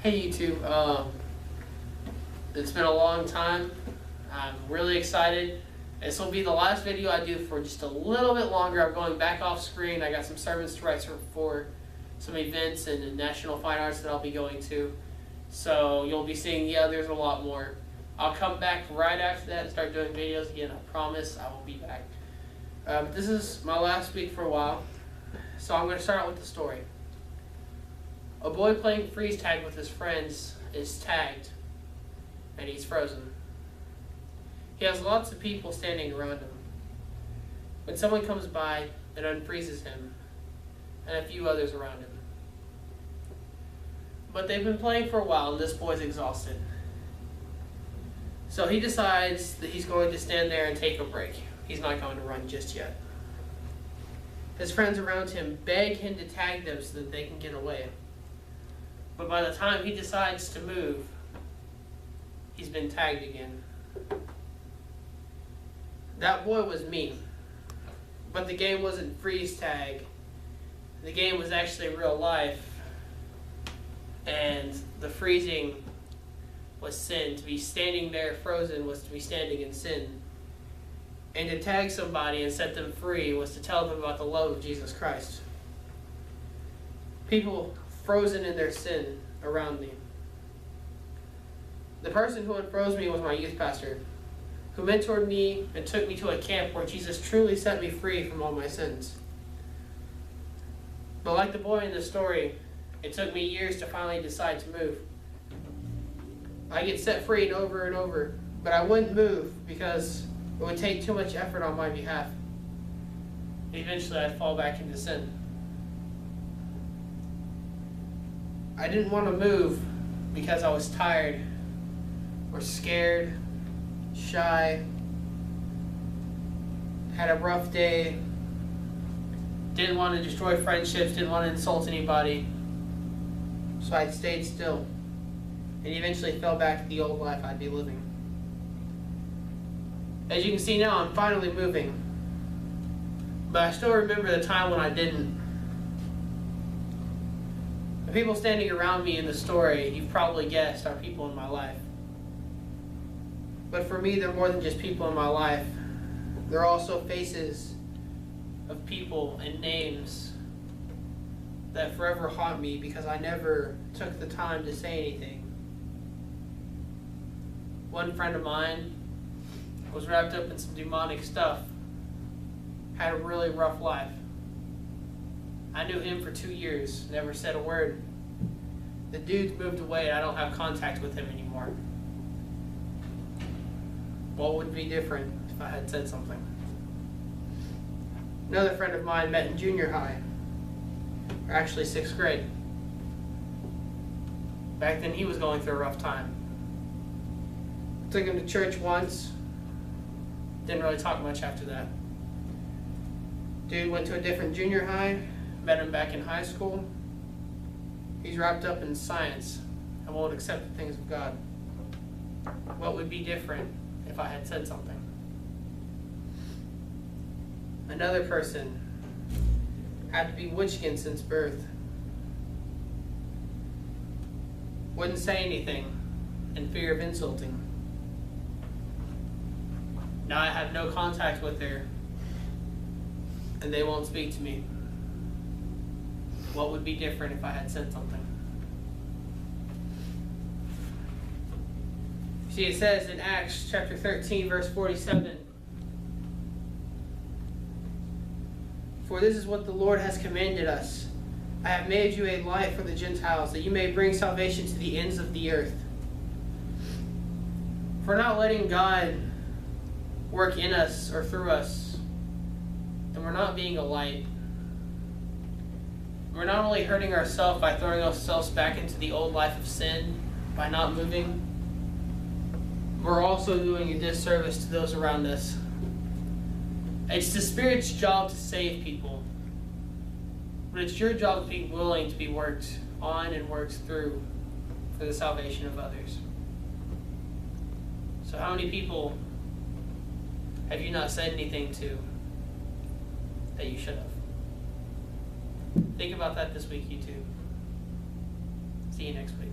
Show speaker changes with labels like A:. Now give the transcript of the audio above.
A: Hey YouTube, it's been a long time. I'm really excited. This will be the last video I do for just a little bit longer. I'm going back off screen. I got some sermons to write for some events and National Fine Arts that I'll be going to. So you'll be seeing the others a lot more. I'll come back right after that and start doing videos again. I promise I will be back. But this is my last week for a while. So I'm going to start out with the story. A boy playing freeze tag with his friends is tagged, and he's frozen. He has lots of people standing around him. When someone comes by, it unfreezes him, and a few others around him. But they've been playing for a while, and this boy's exhausted. So he decides that he's going to stand there and take a break. He's not going to run just yet. His friends around him beg him to tag them so that they can get away. But by the time he decides to move, he's been tagged again. That boy was me. But the game wasn't freeze tag. The game was actually real life. And the freezing was sin. To be standing there frozen was to be standing in sin. And to tag somebody and set them free was to tell them about the love of Jesus Christ. People frozen in their sin around me. The person who unfroze me was my youth pastor, who mentored me and took me to a camp where Jesus truly set me free from all my sins. But like the boy in the story, it took me years to finally decide to move. I get set free over and over, but I wouldn't move because it would take too much effort on my behalf. Eventually I'd fall back into sin. I didn't want to move because I was tired or scared, shy, had a rough day, didn't want to destroy friendships, didn't want to insult anybody. So I stayed still and eventually fell back to the old life I'd be living. As you can see now, I'm finally moving. But I still remember the time when I didn't. The people standing around me in the story, you've probably guessed, are people in my life. But for me, they're more than just people in my life. They're also faces of people and names that forever haunt me because I never took the time to say anything. One friend of mine was wrapped up in some demonic stuff, had a really rough life. I knew him for 2 years, never said a word. The dude's moved away and I don't have contact with him anymore. What would be different if I had said something? Another friend of mine met in junior high, or actually 6th grade. Back then he was going through a rough time. Took him to church once, didn't really talk much after that. Dude went to a different junior high, met him back in high school. He's wrapped up in science and won't accept the things of God. What would be different if I had said something? Another person had to be witch-skinned since birth. Wouldn't say anything in fear of insulting. Now I have no contact with her and they won't speak to me. What would be different if I had said something? See, it says in Acts chapter 13, verse 47, "For this is what the Lord has commanded us. I have made you a light for the Gentiles, that you may bring salvation to the ends of the earth." If we're not letting God work in us or through us, then we're not being a light. We're not only hurting ourselves by throwing ourselves back into the old life of sin by not moving, we're also doing a disservice to those around us. It's the Spirit's job to save people, but it's your job to be willing to be worked on and worked through for the salvation of others. So how many people have you not said anything to that you should have? Think about that this week, YouTube. See you next week.